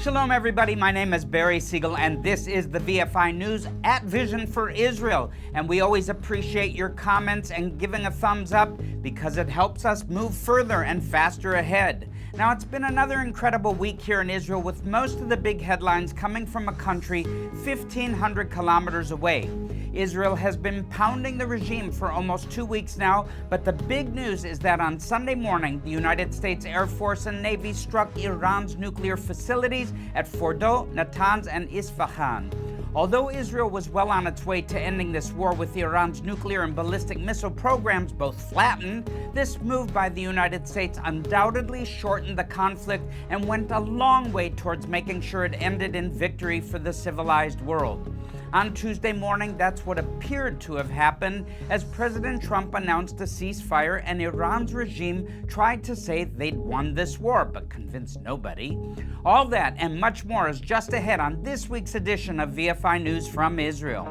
Shalom everybody, my name is Barry Seigel and this is the VFI News at Vision for Israel. And we always appreciate your comments and giving a thumbs up because it helps us move further and faster ahead. Now it's been another incredible week here in Israel with most of the big headlines coming from a country 1,500 kilometers away. Israel has been pounding the regime for almost 2 weeks now, but the big news is that on Sunday morning, the United States Air Force and Navy struck Iran's nuclear facilities at Fordow, Natanz, and Isfahan. Although Israel was well on its way to ending this war with Iran's nuclear and ballistic missile programs both flattened, this move by the United States undoubtedly shortened the conflict and went a long way towards making sure it ended in victory for the civilized world. On Tuesday morning, that's what appeared to have happened as President Trump announced a ceasefire and Iran's regime tried to say they'd won this war, but convinced nobody. All that and much more is just ahead on this week's edition of VFI News from Israel.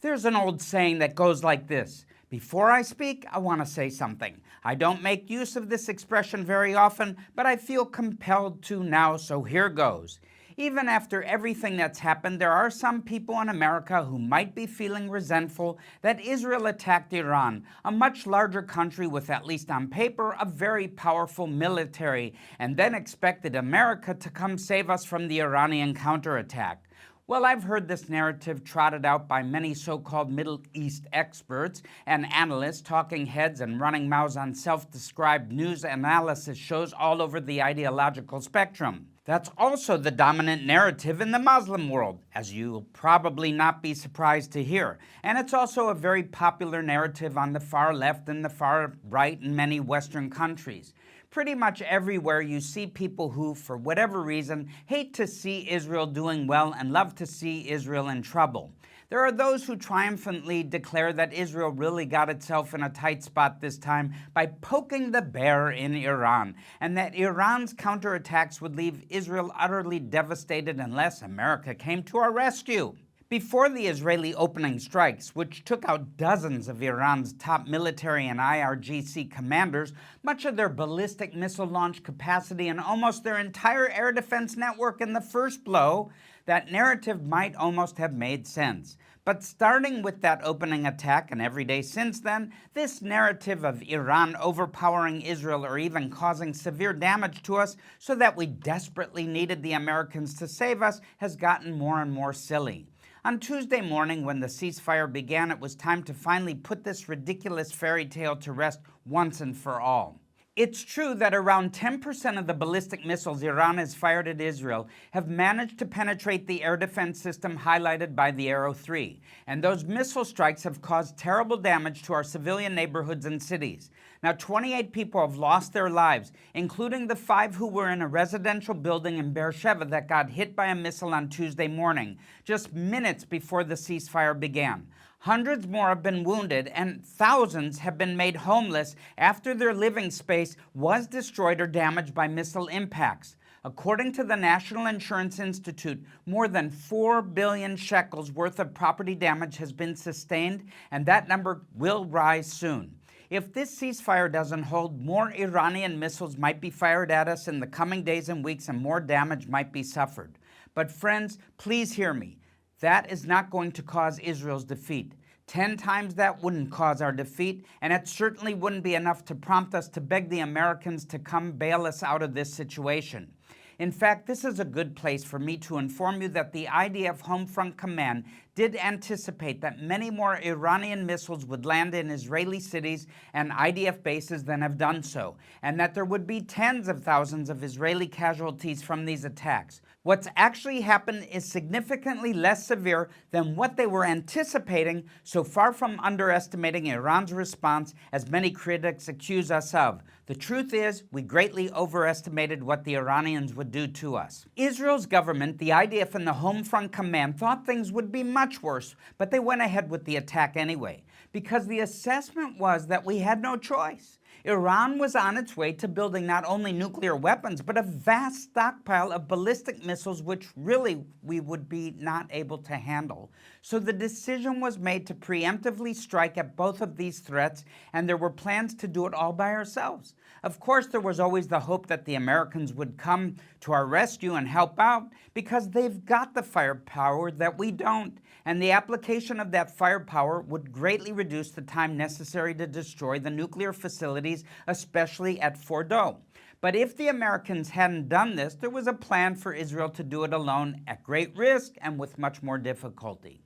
There's an old saying that goes like this: before I speak, I want to say something. I don't make use of this expression very often, but I feel compelled to now, so here goes. Even after everything that's happened, there are some people in America who might be feeling resentful that Israel attacked Iran, a much larger country with, at least on paper, a very powerful military, and then expected America to come save us from the Iranian counterattack. Well, I've heard this narrative trotted out by many so-called Middle East experts and analysts, talking heads and running mouths on self-described news analysis shows all over the ideological spectrum. That's also the dominant narrative in the Muslim world, as you'll probably not be surprised to hear. And it's also a very popular narrative on the far left and the far right in many Western countries. Pretty much everywhere you see people who, for whatever reason, hate to see Israel doing well and love to see Israel in trouble. There are those who triumphantly declare that Israel really got itself in a tight spot this time by poking the bear in Iran, and that Iran's counterattacks would leave Israel utterly devastated unless America came to our rescue. Before the Israeli opening strikes, which took out dozens of Iran's top military and IRGC commanders, much of their ballistic missile launch capacity, and almost their entire air defense network in the first blow, that narrative might almost have made sense. But starting with that opening attack and every day since then, this narrative of Iran overpowering Israel or even causing severe damage to us so that we desperately needed the Americans to save us has gotten more and more silly. On Tuesday morning, when the ceasefire began, it was time to finally put this ridiculous fairy tale to rest once and for all. It's true that around 10% of the ballistic missiles Iran has fired at Israel have managed to penetrate the air defense system highlighted by the Arrow 3, and those missile strikes have caused terrible damage to our civilian neighborhoods and cities. Now, 28 people have lost their lives, including the 5 who were in a residential building in Beersheba that got hit by a missile on Tuesday morning, just minutes before the ceasefire began. Hundreds more have been wounded, and thousands have been made homeless after their living space was destroyed or damaged by missile impacts. According to the National Insurance Institute, more than 4 billion shekels worth of property damage has been sustained, and that number will rise soon. If this ceasefire doesn't hold, more Iranian missiles might be fired at us in the coming days and weeks, and more damage might be suffered. But friends, please hear me. That is not going to cause Israel's defeat. 10 times that wouldn't cause our defeat, and it certainly wouldn't be enough to prompt us to beg the Americans to come bail us out of this situation. In fact, this is a good place for me to inform you that the IDF Home Front Command did anticipate that many more Iranian missiles would land in Israeli cities and IDF bases than have done so, and that there would be tens of thousands of Israeli casualties from these attacks. What's actually happened is significantly less severe than what they were anticipating, so far from underestimating Iran's response, as many critics accuse us of. The truth is, we greatly overestimated what the Iranians would do to us. Israel's government, the IDF, and the Home Front Command thought things would be much worse, but they went ahead with the attack anyway, because the assessment was that we had no choice. Iran was on its way to building not only nuclear weapons, but a vast stockpile of ballistic missiles which really we would be not able to handle. So the decision was made to preemptively strike at both of these threats, and there were plans to do it all by ourselves. Of course, there was always the hope that the Americans would come to our rescue and help out, because they've got the firepower that we don't, and the application of that firepower would greatly reduce the time necessary to destroy the nuclear facilities, especially at Fordow. But if the Americans hadn't done this, there was a plan for Israel to do it alone at great risk and with much more difficulty.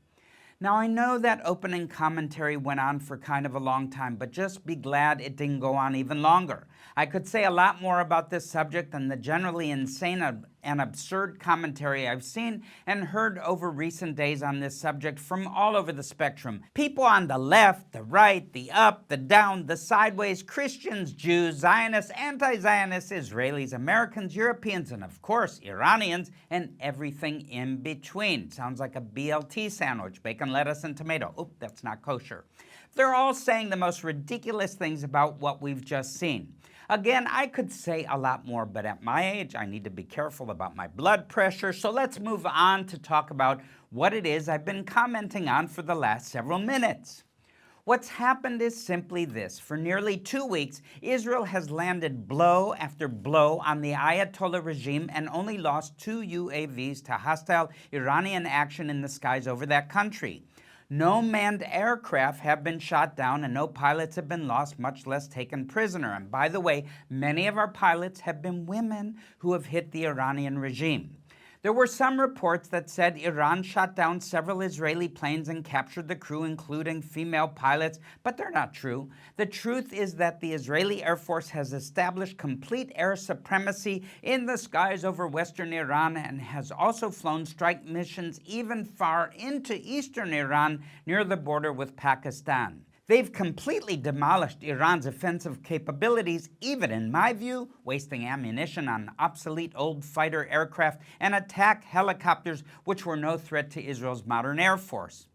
Now, I know that opening commentary went on for kind of a long time, but just be glad it didn't go on even longer. I could say a lot more about this subject and the generally insane and absurd commentary I've seen and heard over recent days on this subject from all over the spectrum. People on the left, the right, the up, the down, the sideways, Christians, Jews, Zionists, anti-Zionists, Israelis, Americans, Europeans, and of course, Iranians, and everything in between. Sounds like a BLT sandwich, bacon, lettuce, and tomato. Oh, that's not kosher. They're all saying the most ridiculous things about what we've just seen. Again, I could say a lot more, but at my age, I need to be careful about my blood pressure, so let's move on to talk about what it is I've been commenting on for the last several minutes. What's happened is simply this. For nearly 2 weeks, Israel has landed blow after blow on the Ayatollah regime and only lost 2 UAVs to hostile Iranian action in the skies over that country. No manned aircraft have been shot down and no pilots have been lost, much less taken prisoner. And by the way, many of our pilots have been women who have hit the Iranian regime. There were some reports that said Iran shot down several Israeli planes and captured the crew, including female pilots, but they're not true. The truth is that the Israeli Air Force has established complete air supremacy in the skies over western Iran and has also flown strike missions even far into eastern Iran near the border with Pakistan. They've completely demolished Iran's offensive capabilities, even in my view, wasting ammunition on obsolete old fighter aircraft and attack helicopters which were no threat to Israel's modern air force.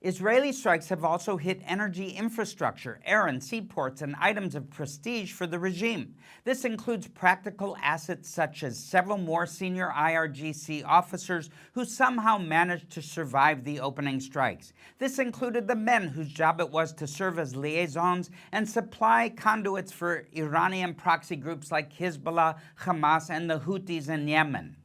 Israeli strikes have also hit energy infrastructure, air and seaports, and items of prestige for the regime. This includes practical assets such as several more senior IRGC officers who somehow managed to survive the opening strikes. This included the men whose job it was to serve as liaisons and supply conduits for Iranian proxy groups like Hezbollah, Hamas, and the Houthis in Yemen.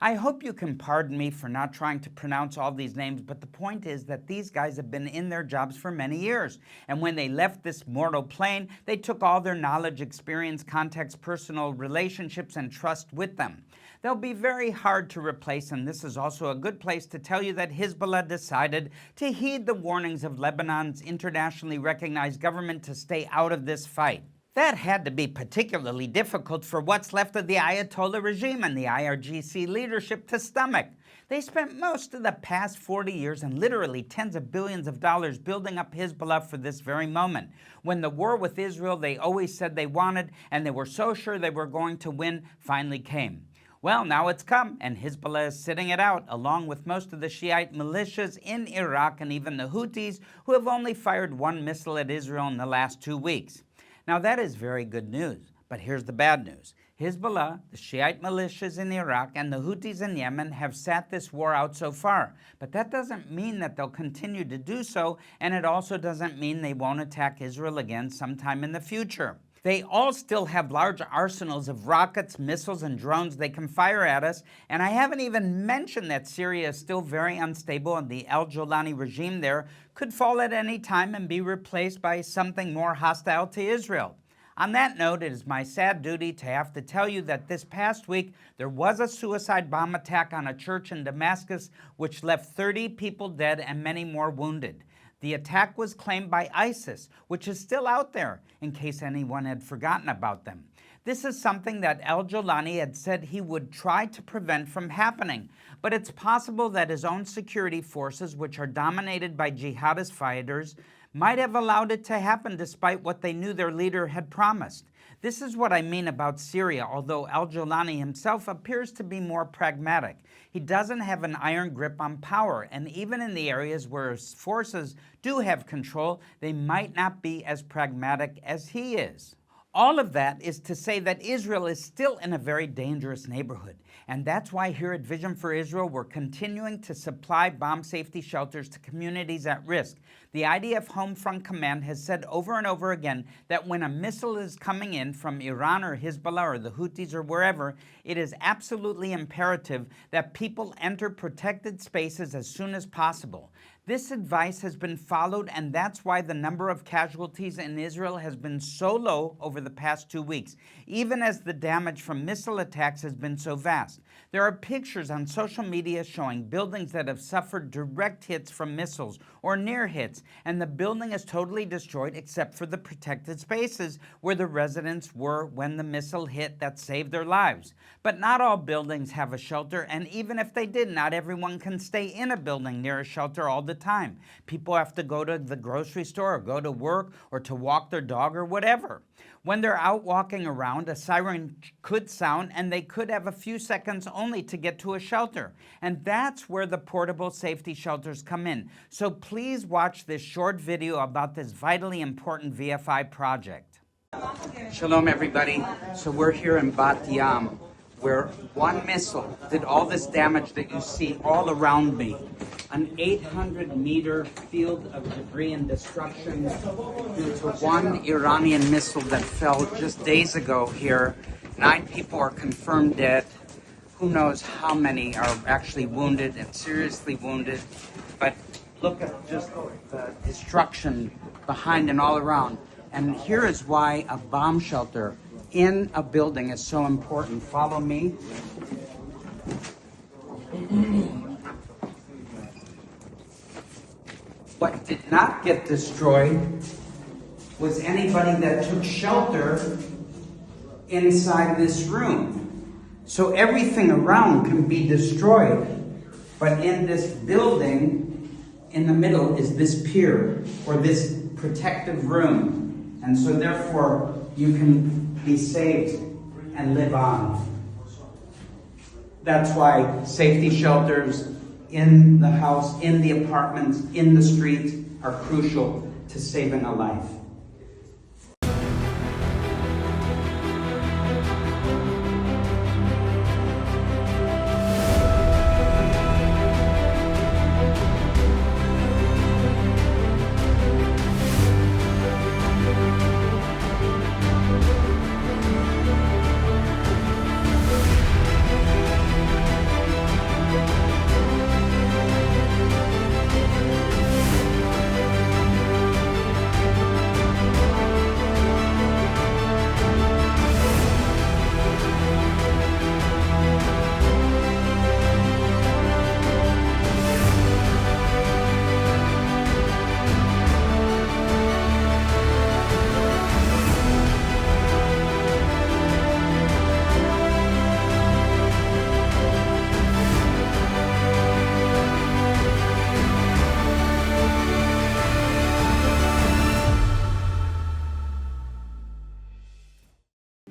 I hope you can pardon me for not trying to pronounce all these names, but the point is that these guys have been in their jobs for many years. And when they left this mortal plane, they took all their knowledge, experience, context, personal relationships, and trust with them. They'll be very hard to replace, and this is also a good place to tell you that Hezbollah decided to heed the warnings of Lebanon's internationally recognized government to stay out of this fight. That had to be particularly difficult for what's left of the Ayatollah regime and the IRGC leadership to stomach. They spent most of the past 40 years and literally tens of billions of dollars building up Hezbollah for this very moment, when the war with Israel they always said they wanted and they were so sure they were going to win finally came. Well, now it's come, and Hezbollah is sitting it out, along with most of the Shiite militias in Iraq and even the Houthis, who have only fired 1 missile at Israel in the last 2 weeks. Now that is very good news, but here's the bad news. Hezbollah, the Shiite militias in Iraq, and the Houthis in Yemen have sat this war out so far, but that doesn't mean that they'll continue to do so, and it also doesn't mean they won't attack Israel again sometime in the future. They all still have large arsenals of rockets, missiles, and drones they can fire at us, and I haven't even mentioned that Syria is still very unstable and the al-Jolani regime there could fall at any time and be replaced by something more hostile to Israel. On that note, it is my sad duty to have to tell you that this past week there was a suicide bomb attack on a church in Damascus which left 30 people dead and many more wounded. The attack was claimed by ISIS, which is still out there, in case anyone had forgotten about them. This is something that al-Jolani had said he would try to prevent from happening, but it's possible that his own security forces, which are dominated by jihadist fighters, might have allowed it to happen despite what they knew their leader had promised. This is what I mean about Syria, although al-Jolani himself appears to be more pragmatic. He doesn't have an iron grip on power, and even in the areas where his forces do have control, they might not be as pragmatic as he is. All of that is to say that Israel is still in a very dangerous neighborhood, and that's why here at Vision for Israel we're continuing to supply bomb safety shelters to communities at risk. The IDF Home Front Command has said over and over again that when a missile is coming in from Iran or Hezbollah or the Houthis or wherever, it is absolutely imperative that people enter protected spaces as soon as possible. This advice has been followed, and that's why the number of casualties in Israel has been so low over the past 2 weeks, even as the damage from missile attacks has been so vast. There are pictures on social media showing buildings that have suffered direct hits from missiles or near hits, and the building is totally destroyed except for the protected spaces where the residents were when the missile hit that saved their lives. But not all buildings have a shelter, and even if they did, not everyone can stay in a building near a shelter all the time. People have to go to the grocery store or go to work or to walk their dog or whatever. When they're out walking around, a siren could sound and they could have a few seconds only to get to a shelter. And that's where the portable safety shelters come in. So please watch this short video about this vitally important VFI project. Shalom everybody. So we're here in Bat Yam, where one missile did all this damage that you see all around me. An 800-meter field of debris and destruction due to one Iranian missile that fell just days ago here. 9 people are confirmed dead. Who knows how many are actually wounded and seriously wounded. But look at just the destruction behind and all around. And here is why a bomb shelter in a building is so important. Follow me. What did not get destroyed was anybody that took shelter inside this room. So everything around can be destroyed. But in this building, in the middle is this pier, or this protective room. And so therefore, you can be saved and live on. That's why safety shelters in the house, in the apartments, in the streets are crucial to saving a life.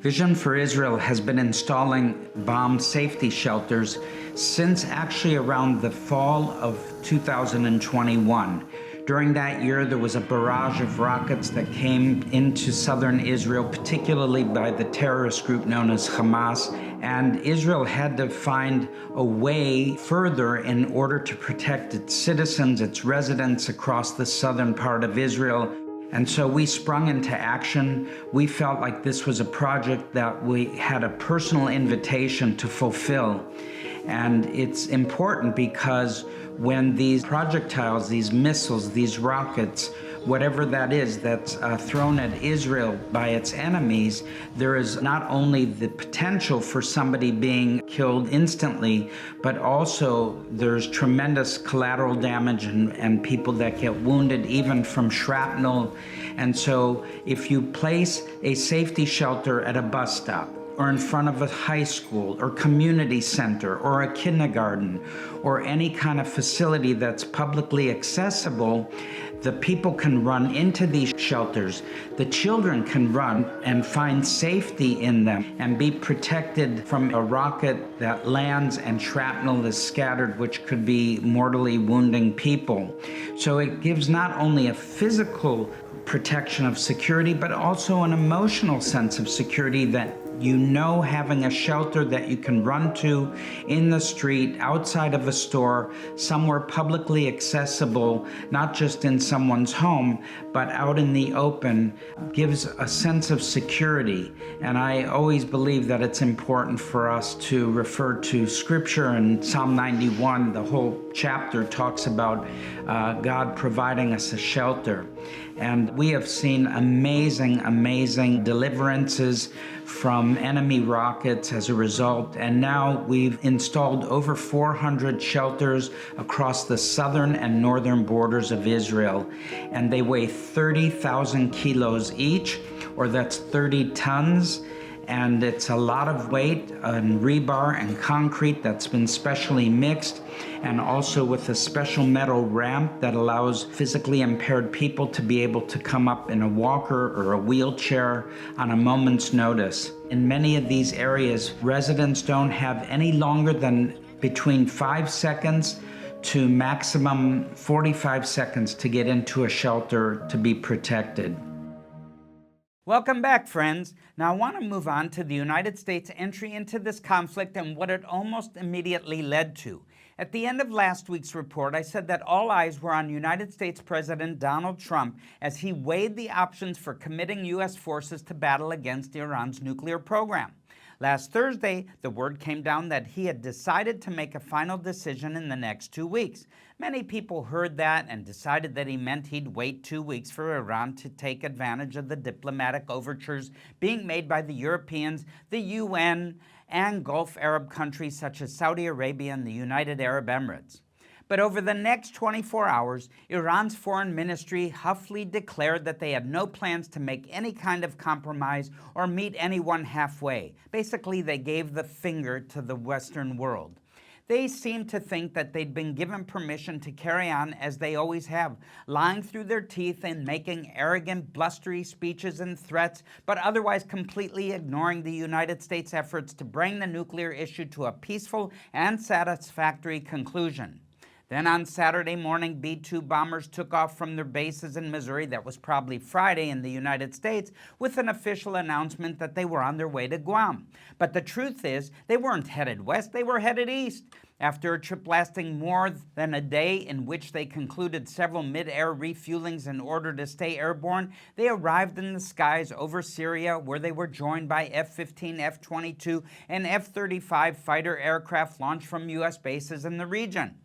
Vision for Israel has been installing bomb safety shelters since actually around the fall of 2021. During that year, there was a barrage of rockets that came into southern Israel, particularly by the terrorist group known as Hamas, and Israel had to find a way further in order to protect its citizens, its residents across the southern part of Israel. And so we sprung into action. We felt like this was a project that we had a personal invitation to fulfill. And it's important because when these projectiles, these missiles, these rockets, whatever that is that's thrown at Israel by its enemies, there is not only the potential for somebody being killed killed instantly, but also there's tremendous collateral damage and people that get wounded even from shrapnel. And so if you place a safety shelter at a bus stop, or in front of a high school or community center or a kindergarten or any kind of facility that's publicly accessible, the people can run into these shelters. The children can run and find safety in them and be protected from a rocket that lands and shrapnel is scattered, which could be mortally wounding people. So it gives not only a physical protection of security, but also an emotional sense of security that you know having a shelter that you can run to in the street, outside of a store, somewhere publicly accessible, not just in someone's home, but out in the open, gives a sense of security. And I always believe that it's important for us to refer to Scripture. In Psalm 91, the whole chapter talks about God providing us a shelter. And we have seen amazing deliverances from enemy rockets as a result. And now we've installed over 400 shelters across the southern and northern borders of Israel. And they weigh 30,000 kilos each, or that's 30 tons. And it's a lot of weight on rebar and concrete that's been specially mixed, and also with a special metal ramp that allows physically impaired people to be able to come up in a walker or a wheelchair on a moment's notice. In many of these areas, residents don't have any longer than between 5 seconds to maximum 45 seconds to get into a shelter to be protected. Welcome back, friends. Now I want to move on to the United States' entry into this conflict and what it almost immediately led to. At the end of last week's report, I said that all eyes were on United States President Donald Trump as he weighed the options for committing U.S. forces to battle against Iran's nuclear program. Last Thursday, the word came down that he had decided to make a final decision in the next 2 weeks. Many people heard that and decided that he meant he'd wait 2 weeks for Iran to take advantage of the diplomatic overtures being made by the Europeans, the UN, and Gulf Arab countries such as Saudi Arabia and the United Arab Emirates. But over the next 24 hours, Iran's foreign ministry huffily declared that they had no plans to make any kind of compromise or meet anyone halfway. Basically, they gave the finger to the Western world. They seemed to think that they'd been given permission to carry on as they always have, lying through their teeth and making arrogant, blustery speeches and threats, but otherwise completely ignoring the United States' efforts to bring the nuclear issue to a peaceful and satisfactory conclusion. Then on Saturday morning, B-2 bombers took off from their bases in Missouri, that was probably Friday in the United States, with an official announcement that they were on their way to Guam. But the truth is, they weren't headed west, they were headed east. After a trip lasting more than a day in which they concluded several mid-air refuelings in order to stay airborne, they arrived in the skies over Syria, where they were joined by F-15, F-22, and F-35 fighter aircraft launched from U.S. bases in the region.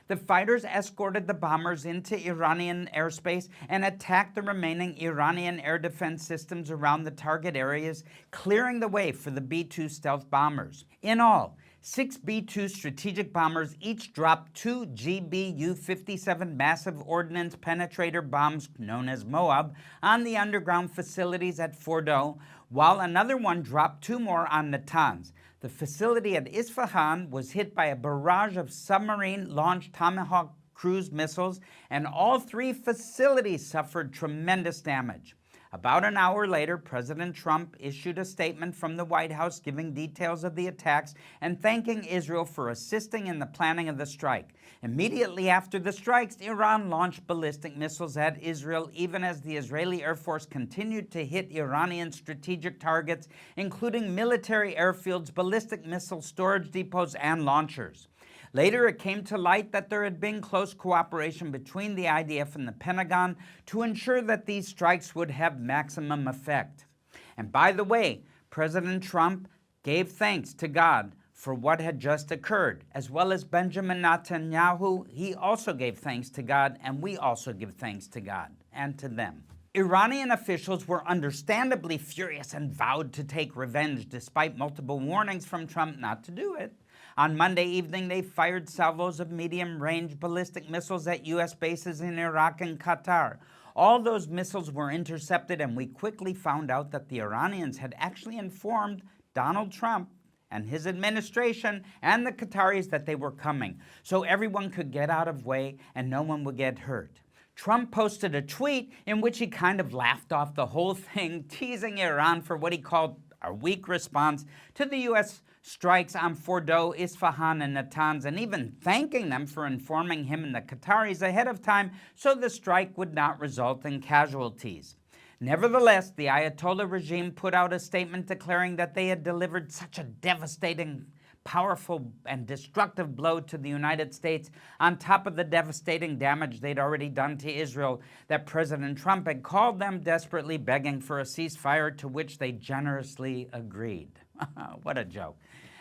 The fighters escorted the bombers into Iranian airspace and attacked the remaining Iranian air defense systems around the target areas, clearing the way for the B-2 stealth bombers. In all, 6 B-2 strategic bombers each dropped 2 GBU-57 massive ordnance penetrator bombs, known as Moab, on the underground facilities at Fordow, while another one dropped 2 more on Natanz. The facility at Isfahan was hit by a barrage of submarine-launched Tomahawk cruise missiles, and all 3 facilities suffered tremendous damage. About an hour later, President Trump issued a statement from the White House giving details of the attacks and thanking Israel for assisting in the planning of the strike. Immediately after the strikes, Iran launched ballistic missiles at Israel, even as the Israeli Air Force continued to hit Iranian strategic targets, including military airfields, ballistic missile storage depots, and launchers. Later, it came to light that there had been close cooperation between the IDF and the Pentagon to ensure that these strikes would have maximum effect. And by the way, President Trump gave thanks to God for what had just occurred, as well as Benjamin Netanyahu. He also gave thanks to God, and we also give thanks to God and to them. Iranian officials were understandably furious and vowed to take revenge despite multiple warnings from Trump not to do it. On Monday evening, they fired salvos of medium-range ballistic missiles at U.S. bases in Iraq and Qatar. All those missiles were intercepted, and we quickly found out that the Iranians had actually informed Donald Trump and his administration and the Qataris that they were coming, so everyone could get out of way and no one would get hurt. Trump posted a tweet in which he kind of laughed off the whole thing, teasing Iran for what he called a weak response to the U.S. strikes on Fordow, Isfahan, and Natanz, and even thanking them for informing him and the Qataris ahead of time so the strike would not result in casualties. Nevertheless, the Ayatollah regime put out a statement declaring that they had delivered such a devastating, powerful, and destructive blow to the United States on top of the devastating damage they'd already done to Israel that President Trump had called them desperately begging for a ceasefire, to which they generously agreed. What a joke.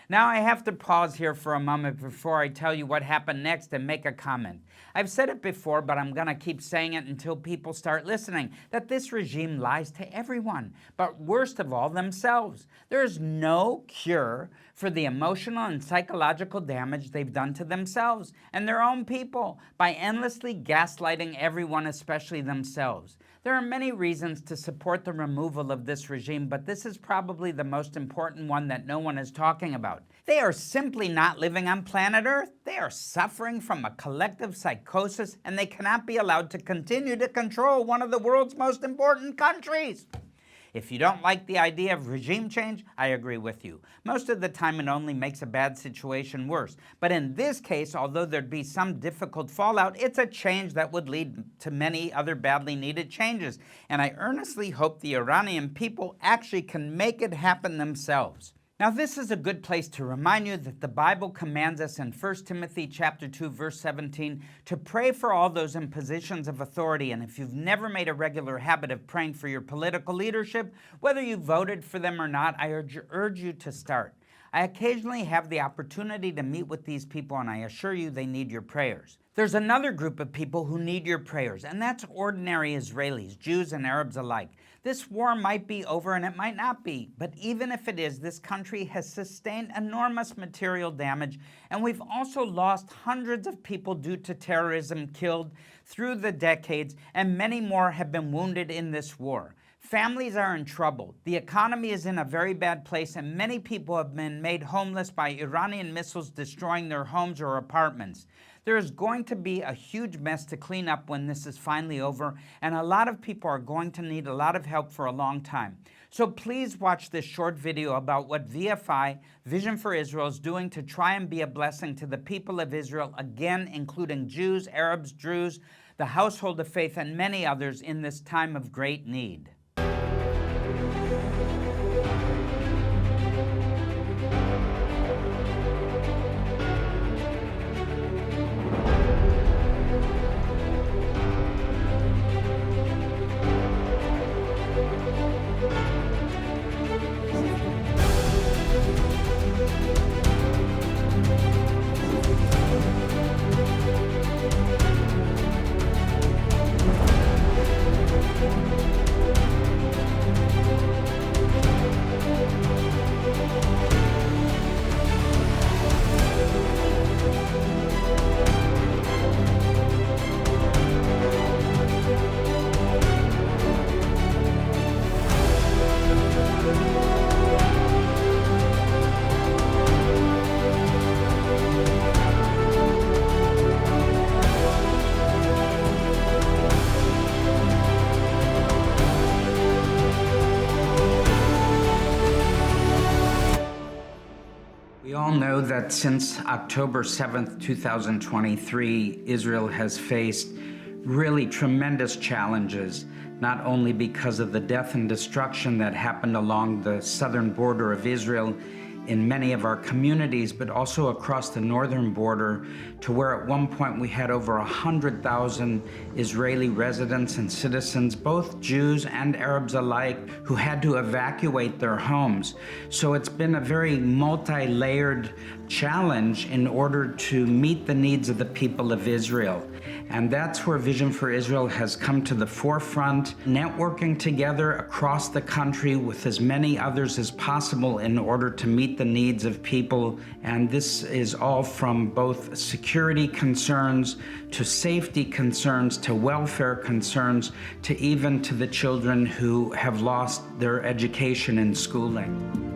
Now I have to pause here for a moment before I tell you what happened next and make a comment. I've said it before, but I'm going to keep saying it until people start listening, that this regime lies to everyone, but worst of all, themselves. There is no cure for the emotional and psychological damage they've done to themselves and their own people by endlessly gaslighting everyone, especially themselves. There are many reasons to support the removal of this regime, but this is probably the most important one that no one is talking about. They are simply not living on planet Earth. They are suffering from a collective psychosis, and they cannot be allowed to continue to control one of the world's most important countries. If you don't like the idea of regime change, I agree with you. Most of the time it only makes a bad situation worse. But in this case, although there'd be some difficult fallout, it's a change that would lead to many other badly needed changes. And I earnestly hope the Iranian people actually can make it happen themselves. Now, this is a good place to remind you that the Bible commands us in 1 Timothy chapter 2, verse 17, to pray for all those in positions of authority. And if you've never made a regular habit of praying for your political leadership, whether you voted for them or not, I urge you to start. I occasionally have the opportunity to meet with these people, and I assure you they need your prayers. There's another group of people who need your prayers, and that's ordinary Israelis, Jews and Arabs alike. This war might be over and it might not be, but even if it is, this country has sustained enormous material damage, and we've also lost hundreds of people due to terrorism killed through the decades, and many more have been wounded in this war. Families are in trouble. The economy is in a very bad place, and many people have been made homeless by Iranian missiles destroying their homes or apartments. There is going to be a huge mess to clean up when this is finally over, and a lot of people are going to need a lot of help for a long time. So please watch this short video about what VFI, Vision for Israel, is doing to try and be a blessing to the people of Israel, again, including Jews, Arabs, Druze, the household of faith, and many others in this time of great need. We all know that since October 7th, 2023, Israel has faced really tremendous challenges, not only because of the death and destruction that happened along the southern border of Israel in many of our communities, but also across the northern border, to where at one point we had over 100,000 Israeli residents and citizens, both Jews and Arabs alike, who had to evacuate their homes. So it's been a very multi-layered challenge in order to meet the needs of the people of Israel. And that's where Vision for Israel has come to the forefront, networking together across the country with as many others as possible in order to meet the needs of people. And this is all from both security concerns to safety concerns to welfare concerns to even to the children who have lost their education and schooling.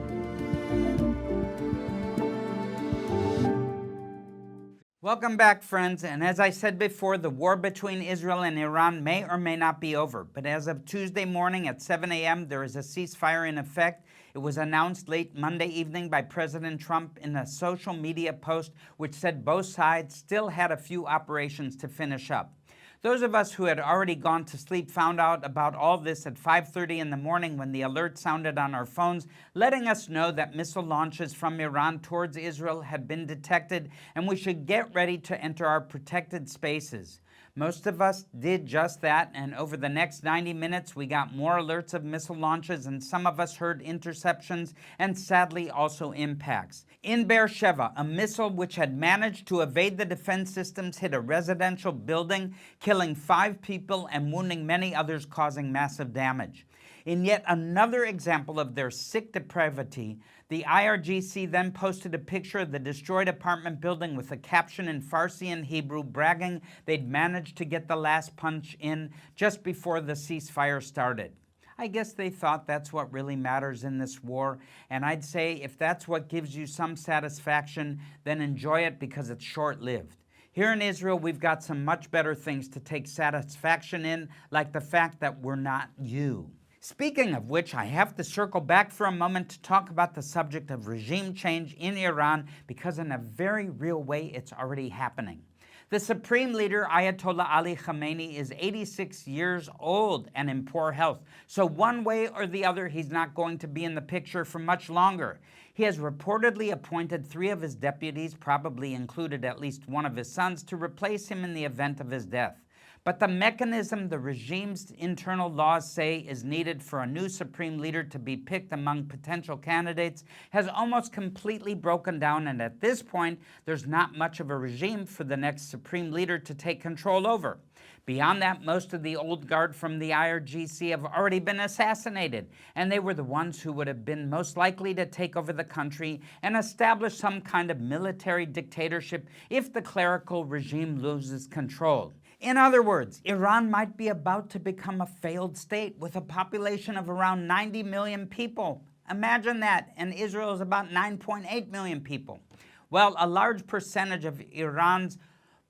Welcome back, friends, and as I said before, the war between Israel and Iran may or may not be over, but as of Tuesday morning at 7 a.m., there is a ceasefire in effect. It was announced late Monday evening by President Trump in a social media post which said both sides still had a few operations to finish up. Those of us who had already gone to sleep found out about all this at 5:30 in the morning when the alert sounded on our phones, letting us know that missile launches from Iran towards Israel had been detected and we should get ready to enter our protected spaces. Most of us did just that, and over the next 90 minutes, we got more alerts of missile launches, and some of us heard interceptions and sadly also impacts. In Beersheba, a missile which had managed to evade the defense systems hit a residential building, killing 5 people and wounding many others, causing massive damage. In yet another example of their sick depravity, the IRGC then posted a picture of the destroyed apartment building with a caption in Farsi and Hebrew bragging they'd managed to get the last punch in just before the ceasefire started. I guess they thought that's what really matters in this war, and I'd say if that's what gives you some satisfaction, then enjoy it because it's short-lived. Here in Israel, we've got some much better things to take satisfaction in, like the fact that we're not you. Speaking of which, I have to circle back for a moment to talk about the subject of regime change in Iran because in a very real way it's already happening. The supreme leader, Ayatollah Ali Khamenei, is 86 years old and in poor health, so one way or the other he's not going to be in the picture for much longer. He has reportedly appointed 3 of his deputies, probably included at least one of his sons, to replace him in the event of his death. But the mechanism the regime's internal laws say is needed for a new supreme leader to be picked among potential candidates has almost completely broken down, and at this point, there's not much of a regime for the next supreme leader to take control over. Beyond that, most of the old guard from the IRGC have already been assassinated, and they were the ones who would have been most likely to take over the country and establish some kind of military dictatorship if the clerical regime loses control. In other words, Iran might be about to become a failed state with a population of around 90 million people. Imagine that, and Israel is about 9.8 million people. Well, a large percentage of Iran's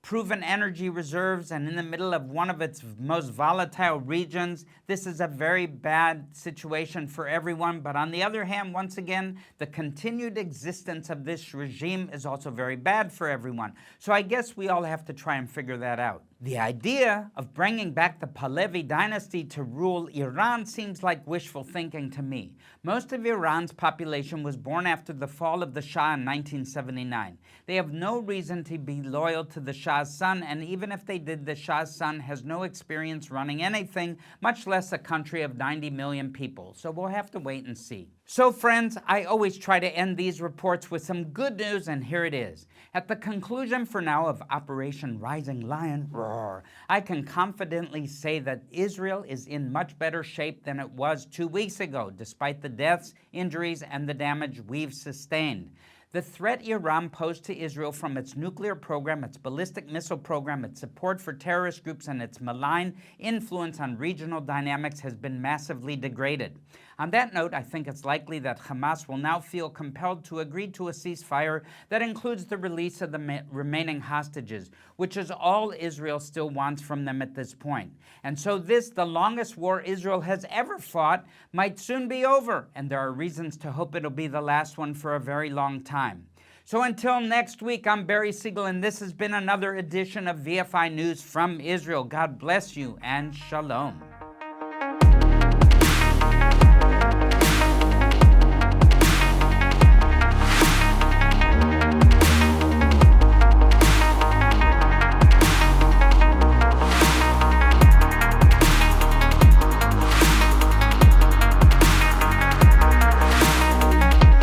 proven energy reserves and in the middle of one of its most volatile regions. This is a very bad situation for everyone, but on the other hand, once again, the continued existence of this regime is also very bad for everyone. So I guess we all have to try and figure that out. The idea of bringing back the Pahlavi dynasty to rule Iran seems like wishful thinking to me. Most of Iran's population was born after the fall of the Shah in 1979. They have no reason to be loyal to the Shah's son, and even if they did, the Shah's son has no experience running anything, much less a country of 90 million people. So we'll have to wait and see. So friends, I always try to end these reports with some good news, and here it is. At the conclusion for now of Operation Rising Lion, roar, I can confidently say that Israel is in much better shape than it was 2 weeks ago, despite the deaths, injuries, and the damage we've sustained. The threat Iran posed to Israel from its nuclear program, its ballistic missile program, its support for terrorist groups, and its malign influence on regional dynamics has been massively degraded. On that note, I think it's likely that Hamas will now feel compelled to agree to a ceasefire that includes the release of the remaining hostages, which is all Israel still wants from them at this point. And so this, the longest war Israel has ever fought, might soon be over, and there are reasons to hope it'll be the last one for a very long time. So until next week, I'm Barry Seigel, and this has been another edition of VFI News from Israel. God bless you, and shalom.